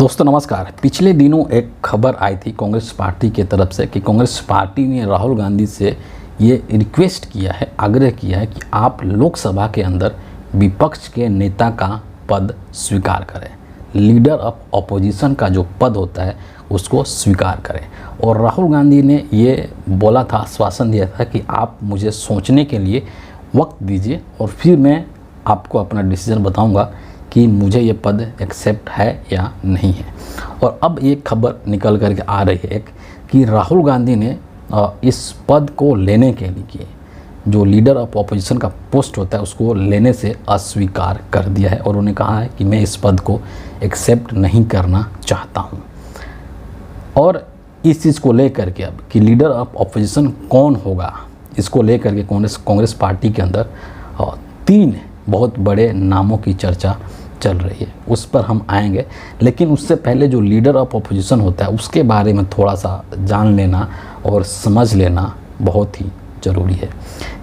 दोस्तों नमस्कार। पिछले दिनों एक खबर आई थी कांग्रेस पार्टी की तरफ से कि कांग्रेस पार्टी ने राहुल गांधी से ये रिक्वेस्ट किया है, आग्रह किया है कि आप लोकसभा के अंदर विपक्ष के नेता का पद स्वीकार करें, लीडर ऑफ अपोजिशन का जो पद होता है उसको स्वीकार करें। और राहुल गांधी ने ये बोला था, आश्वासन दिया था कि आप मुझे सोचने के लिए वक्त दीजिए और फिर मैं आपको अपना डिसीजन बताऊंगा कि मुझे ये पद एक्सेप्ट है या नहीं है। और अब एक खबर निकल करके आ रही है कि राहुल गांधी ने इस पद को लेने के लिए, जो लीडर ऑफ अपोजिशन का पोस्ट होता है उसको लेने से अस्वीकार कर दिया है और उन्हें कहा है कि मैं इस पद को एक्सेप्ट नहीं करना चाहता हूँ। और इस चीज़ को लेकर के अब कि लीडर ऑफ अपोजिशन कौन होगा, इसको लेकर के कांग्रेस पार्टी के अंदर 3 बहुत बड़े नामों की चर्चा चल रही है, उस पर हम आएंगे। लेकिन उससे पहले जो लीडर ऑफ अपोजिशन होता है उसके बारे में थोड़ा सा जान लेना और समझ लेना बहुत ही ज़रूरी है।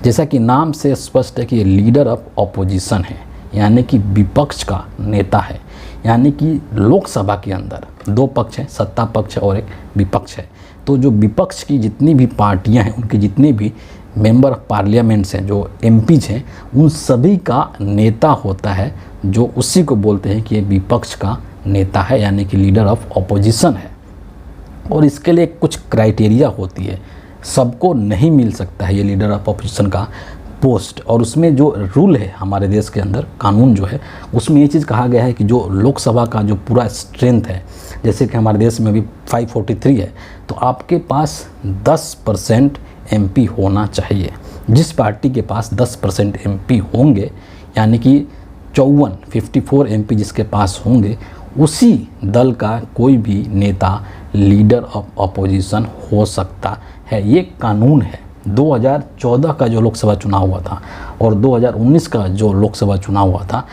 जैसा कि नाम से स्पष्ट है कि ये लीडर ऑफ अपोजिशन है, यानी कि विपक्ष का नेता है। यानी कि लोकसभा के अंदर 2 पक्ष हैं, सत्ता पक्ष और एक विपक्ष है। तो जो विपक्ष की जितनी भी पार्टियां हैं, उनके जितने भी मेंबर ऑफ पार्लियामेंट्स हैं, जो एमपीज हैं, उन सभी का नेता होता है, जो उसी को बोलते हैं कि ये विपक्ष का नेता है, यानी कि लीडर ऑफ अपोजिशन है। और इसके लिए कुछ क्राइटेरिया होती है, सबको नहीं मिल सकता है ये लीडर ऑफ अपोजिशन का पोस्ट। और उसमें जो रूल है हमारे देश के अंदर, कानून जो है, उसमें ये चीज़ कहा गया है कि जो लोकसभा का जो पूरा स्ट्रेंथ है, जैसे कि हमारे देश में अभी 543 है, तो आपके पास 10% एमपी होना चाहिए। जिस पार्टी के पास 10% एमपी होंगे, यानी कि 54 एमपी जिसके पास होंगे, उसी दल का कोई भी नेता लीडर ऑफ अपोजिशन हो सकता है। ये कानून है। 2014 का जो लोकसभा चुनाव हुआ था और 2019 का जो लोकसभा चुनाव हुआ था,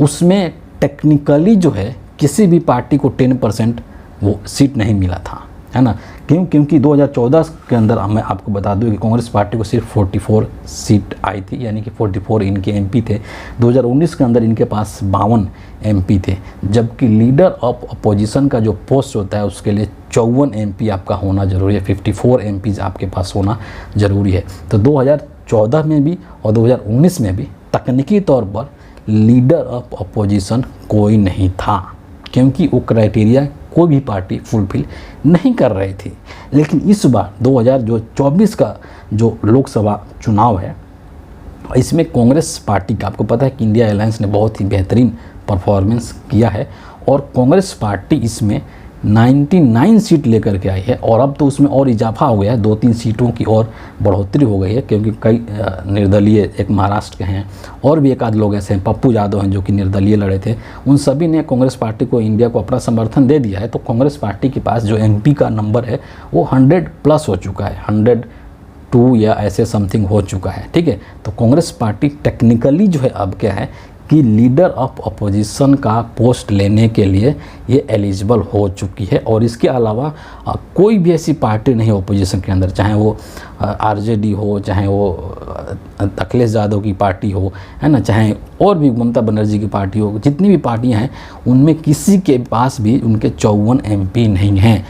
उसमें टेक्निकली जो है किसी भी पार्टी को 10% वो सीट नहीं मिला था, है ना। क्योंकि 2014 के अंदर मैं आपको बता दूं कि कांग्रेस पार्टी को सिर्फ 44 सीट आई थी, यानी कि 44 इनके एमपी थे। 2019 के अंदर इनके पास 52 एमपी थे, जबकि लीडर ऑफ अपोजिशन का जो पोस्ट होता है उसके लिए 54 एमपी आपका होना ज़रूरी है, 54 एमपीज आपके पास होना ज़रूरी है। तो 2014 में भी और 2019 में भी तकनीकी तौर पर लीडर ऑफ अपोजिशन कोई नहीं था, क्योंकि वो क्राइटेरिया कोई भी पार्टी फुलफिल नहीं कर रही थी। लेकिन इस बार 2024 का जो लोकसभा चुनाव है, इसमें कांग्रेस पार्टी का, आपको पता है कि इंडिया अलायंस ने बहुत ही बेहतरीन परफॉर्मेंस किया है और कांग्रेस पार्टी इसमें 99 सीट लेकर के आई है। और अब तो उसमें और इजाफा हो गया है, 2-3 सीटों की और बढ़ोतरी हो गई है, क्योंकि कई निर्दलीय, एक महाराष्ट्र के हैं और भी एक आध लोग ऐसे हैं, पप्पू यादव हैं जो कि निर्दलीय लड़े थे, उन सभी ने कांग्रेस पार्टी को, इंडिया को अपना समर्थन दे दिया है। तो कांग्रेस पार्टी के पास जो एमपी का नंबर है वो 100+ हो चुका है, 102 या ऐसे समथिंग हो चुका है, ठीक है। तो कांग्रेस पार्टी टेक्निकली जो है अब क्या है कि लीडर ऑफ अपोजिशन का पोस्ट लेने के लिए ये एलिजिबल हो चुकी है। और इसके अलावा कोई भी ऐसी पार्टी नहीं है अपोजिशन के अंदर, चाहे वो आरजेडी हो, चाहे वो अखिलेश यादव की पार्टी हो, है ना, चाहे और भी ममता बनर्जी की पार्टी हो, जितनी भी पार्टियां हैं उनमें किसी के पास भी उनके 54 एमपी नहीं हैं।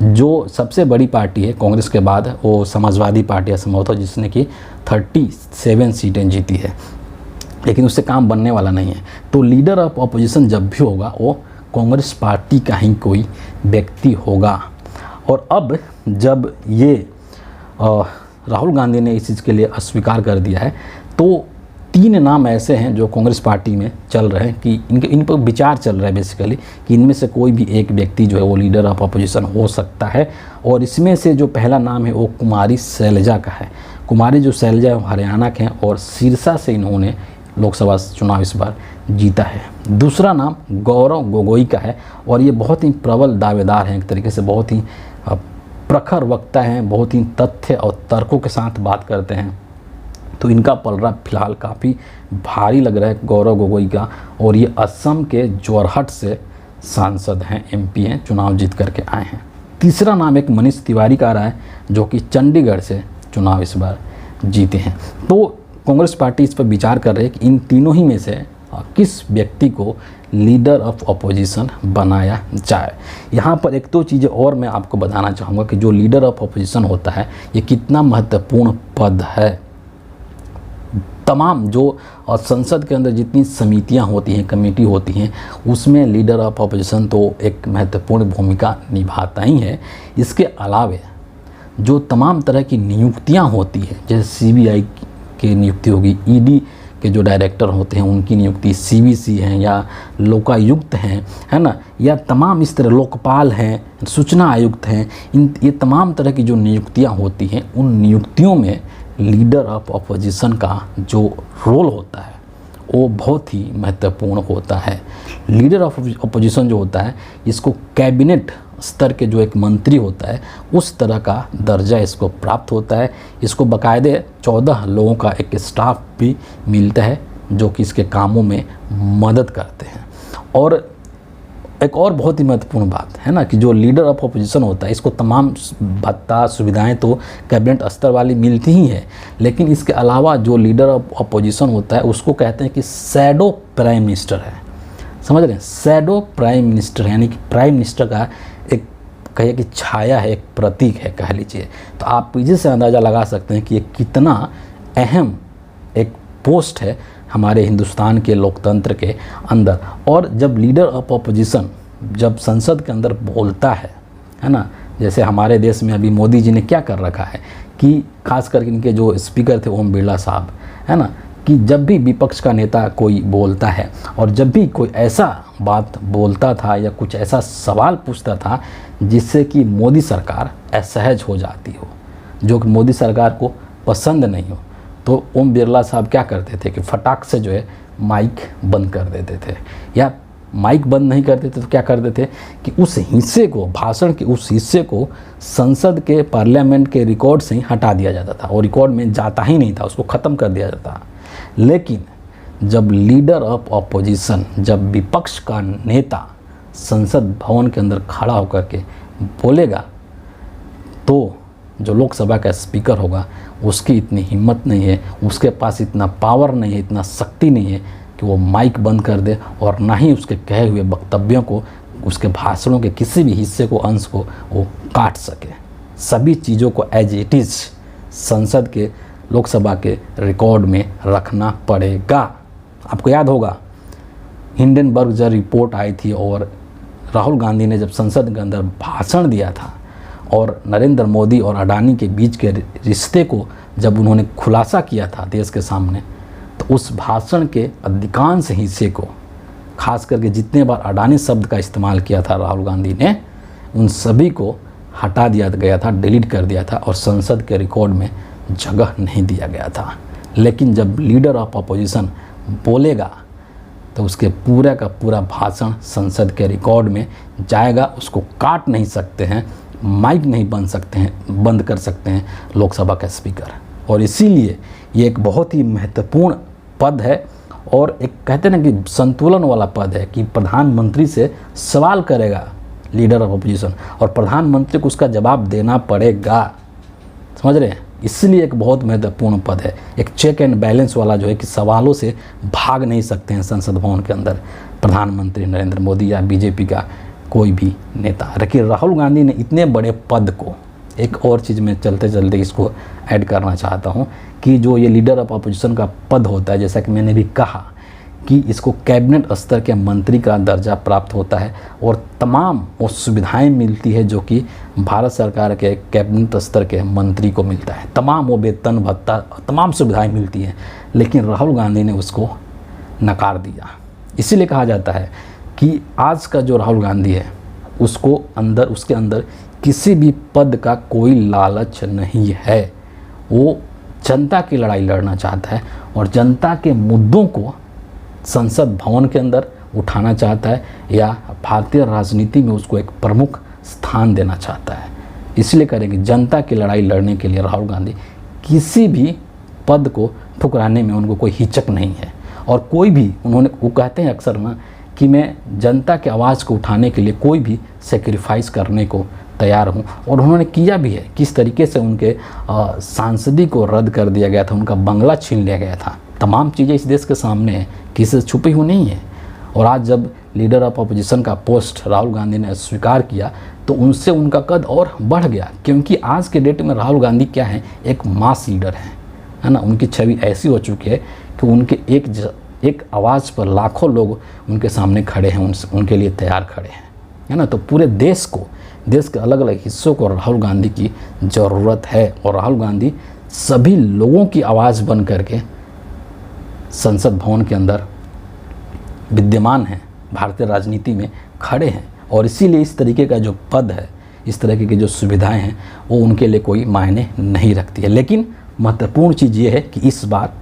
जो सबसे बड़ी पार्टी है कांग्रेस के बाद, वो समाजवादी पार्टी है संभवतः, जिसने कि 37 सीटें जीती है, लेकिन उससे काम बनने वाला नहीं है। तो लीडर ऑफ अपोजिशन जब भी होगा वो कांग्रेस पार्टी का ही कोई व्यक्ति होगा। और अब जब ये राहुल गांधी ने इस चीज़ के लिए अस्वीकार कर दिया है, तो 3 नाम ऐसे हैं जो कांग्रेस पार्टी में चल रहे हैं कि इन पर विचार चल रहा है बेसिकली, कि इनमें से कोई भी एक व्यक्ति जो है वो लीडर ऑफ अपोजिशन हो सकता है। और इसमें से जो पहला नाम है वो कुमारी शैलजा का है। कुमारी जो शैलजा है हरियाणा के हैं और सिरसा से इन्होंने लोकसभा चुनाव इस बार जीता है। दूसरा नाम गौरव गोगोई का है और ये बहुत ही प्रबल दावेदार हैं, एक तरीके से बहुत ही प्रखर वक्ता हैं, बहुत ही तथ्य और तर्कों के साथ बात करते हैं। तो इनका पलड़ा फिलहाल काफ़ी भारी लग रहा है गौरव गोगोई का। और ये असम के जोरहट से सांसद हैं, एमपी हैं, चुनाव जीत करके आए हैं। तीसरा नाम एक मनीष तिवारी का आ रहा है, जो कि चंडीगढ़ से चुनाव इस बार जीते हैं। तो कांग्रेस पार्टी इस पर विचार कर रही है कि इन तीनों ही में से किस व्यक्ति को लीडर ऑफ अपोजिशन बनाया जाए। यहाँ पर एक दो चीज़ें और मैं आपको बताना चाहूँगा कि जो लीडर ऑफ अपोजिशन होता है ये कितना महत्वपूर्ण पद है। तमाम जो संसद के अंदर जितनी समितियां होती हैं, कमेटी होती हैं, उसमें लीडर ऑफ अपोजिशन तो एक महत्वपूर्ण भूमिका निभाता ही है। इसके अलावा जो तमाम तरह की नियुक्तियां होती हैं, जैसे सीबीआई की नियुक्ति होगी, ईडी के जो डायरेक्टर होते हैं उनकी नियुक्ति, सीवीसी हैं या लोकायुक्त हैं, है ना, या तमाम इस तरह लोकपाल हैं, सूचना आयुक्त हैं, ये तमाम तरह की जो नियुक्तियां होती हैं उन नियुक्तियों में लीडर ऑफ अपोजिशन का जो रोल होता है वो बहुत ही महत्वपूर्ण होता है। लीडर ऑफ अपोजिशन जो होता है इसको कैबिनेट स्तर के जो एक मंत्री होता है उस तरह का दर्जा इसको प्राप्त होता है। इसको बाकायदे 14 लोगों का एक स्टाफ भी मिलता है जो कि इसके कामों में मदद करते हैं। और एक और बहुत ही महत्वपूर्ण बात है ना कि जो लीडर ऑफ अपोजिशन होता है इसको तमाम भत्ता सुविधाएं तो कैबिनेट स्तर वाली मिलती ही है, लेकिन इसके अलावा जो लीडर ऑफ अपोजिशन होता है उसको कहते हैं कि शैडो प्राइम मिनिस्टर है। समझ रहे हैं, शैडो प्राइम मिनिस्टर यानी कि प्राइम मिनिस्टर का एक कहिए कि छाया है, एक प्रतीक है कह लीजिए। तो आप इसी से अंदाज़ा लगा सकते हैं कि ये कितना अहम एक पोस्ट है हमारे हिंदुस्तान के लोकतंत्र के अंदर। और जब लीडर ऑफ अपोजिशन जब संसद के अंदर बोलता है ना, जैसे हमारे देश में अभी मोदी जी ने क्या कर रखा है कि खास करके इनके जो स्पीकर थे ओम बिरला साहब, है ना, कि जब भी विपक्ष का नेता कोई बोलता है और जब भी कोई ऐसा बात बोलता था या कुछ ऐसा सवाल पूछता था जिससे कि मोदी सरकार असहज हो जाती हो, जो कि मोदी सरकार को पसंद नहीं हो, तो ओम बिरला साहब क्या करते थे कि फटाक से जो है माइक बंद कर देते थे, या माइक बंद नहीं करते थे तो क्या करते थे कि उस हिस्से को, भाषण के उस हिस्से को संसद के पार्लियामेंट के रिकॉर्ड से ही हटा दिया जाता था और रिकॉर्ड में जाता ही नहीं था, उसको ख़त्म कर दिया जाता। लेकिन जब लीडर ऑफ अपोजिशन, जब विपक्ष का नेता संसद भवन के अंदर खड़ा होकर के बोलेगा तो जो लोकसभा का स्पीकर होगा उसकी इतनी हिम्मत नहीं है, उसके पास इतना पावर नहीं है, इतना शक्ति नहीं है कि वो माइक बंद कर दे और ना ही उसके कहे हुए वक्तव्यों को, उसके भाषणों के किसी भी हिस्से को, अंश को वो काट सके। सभी चीज़ों को एज इट इज़ संसद के, लोकसभा के रिकॉर्ड में रखना पड़ेगा। आपको याद होगा हिंडनबर्ग जब रिपोर्ट आई थी और राहुल गांधी ने जब संसद के अंदर भाषण दिया था और नरेंद्र मोदी और अडानी के बीच के रिश्ते को जब उन्होंने खुलासा किया था देश के सामने, तो उस भाषण के अधिकांश हिस्से को, खास करके जितने बार अडानी शब्द का इस्तेमाल किया था राहुल गांधी ने, उन सभी को हटा दिया गया था, डिलीट कर दिया था और संसद के रिकॉर्ड में जगह नहीं दिया गया था। लेकिन जब लीडर ऑफ अपोजिशन बोलेगा तो उसके पूरा का पूरा भाषण संसद के रिकॉर्ड में जाएगा, उसको काट नहीं सकते हैं, माइक नहीं बंद कर सकते हैं लोकसभा का स्पीकर। और इसीलिए ये एक बहुत ही महत्वपूर्ण पद है और एक कहते हैं ना कि संतुलन वाला पद है कि प्रधानमंत्री से सवाल करेगा लीडर ऑफ अपोजिशन और प्रधानमंत्री को उसका जवाब देना पड़ेगा। समझ रहे हैं, इसलिए एक बहुत महत्वपूर्ण पद है, एक चेक एंड बैलेंस वाला जो है कि सवालों से भाग नहीं सकते हैं संसद भवन के अंदर प्रधानमंत्री नरेंद्र मोदी या बीजेपी का कोई भी नेता। लेकिन राहुल गांधी ने इतने बड़े पद को, एक और चीज़ में चलते चलते इसको ऐड करना चाहता हूँ कि जो ये लीडर ऑफ अपोजिशन का पद होता है, जैसा कि मैंने भी कहा कि इसको कैबिनेट स्तर के मंत्री का दर्जा प्राप्त होता है और तमाम वो सुविधाएं मिलती है जो कि भारत सरकार के कैबिनेट स्तर के मंत्री को मिलता है। तमाम वो वेतन भत्ता, तमाम सुविधाएं मिलती हैं, लेकिन राहुल गांधी ने उसको नकार दिया। इसीलिए कहा जाता है कि आज का जो राहुल गांधी है उसके अंदर किसी भी पद का कोई लालच नहीं है। वो जनता की लड़ाई लड़ना चाहता है और जनता के मुद्दों को संसद भवन के अंदर उठाना चाहता है या भारतीय राजनीति में उसको एक प्रमुख स्थान देना चाहता है। इसलिए करेंगे जनता की लड़ाई लड़ने के लिए राहुल गांधी किसी भी पद को ठुकराने में उनको कोई हिचक नहीं है। और कोई भी वो कहते हैं अक्सर ना कि मैं जनता की आवाज़ को उठाने के लिए कोई भी सेक्रीफाइस करने को तैयार हूँ, और उन्होंने किया भी है। किस तरीके से उनके सांसदी को रद्द कर दिया गया था, उनका बंगला छीन लिया गया था, तमाम चीज़ें इस देश के सामने हैं, किसी से छुपी हुई नहीं है। और आज जब लीडर ऑफ अपोजिशन का पोस्ट राहुल गांधी ने स्वीकार किया तो उनसे उनका कद और बढ़ गया, क्योंकि आज के डेट में राहुल गांधी क्या है, एक मास लीडर है ना। उनकी छवि ऐसी हो चुकी है कि उनके एक आवाज़ पर लाखों लोग उनके सामने खड़े हैं, उनके लिए तैयार खड़े हैं, है ना। तो पूरे देश के अलग अलग हिस्सों को राहुल गांधी की ज़रूरत है, और राहुल गांधी सभी लोगों की आवाज़ बन करके संसद भवन के अंदर विद्यमान हैं, भारतीय राजनीति में खड़े हैं। और इसीलिए इस तरीके का जो पद है, इस तरीके की जो सुविधाएं हैं, वो उनके लिए कोई मायने नहीं रखती है। लेकिन महत्वपूर्ण चीज़ ये है कि इस बार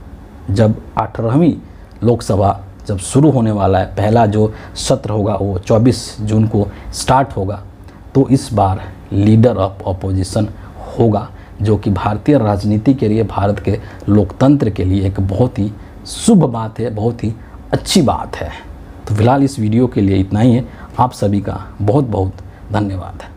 जब 18वीं लोकसभा जब शुरू होने वाला है, पहला जो सत्र होगा वो 24 जून को स्टार्ट होगा, तो इस बार लीडर ऑफ अपोजिशन होगा, जो कि भारतीय राजनीति के लिए, भारत के लोकतंत्र के लिए एक बहुत ही शुभ बात है, बहुत ही अच्छी बात है। तो फिलहाल इस वीडियो के लिए इतना ही है। आप सभी का बहुत बहुत धन्यवाद।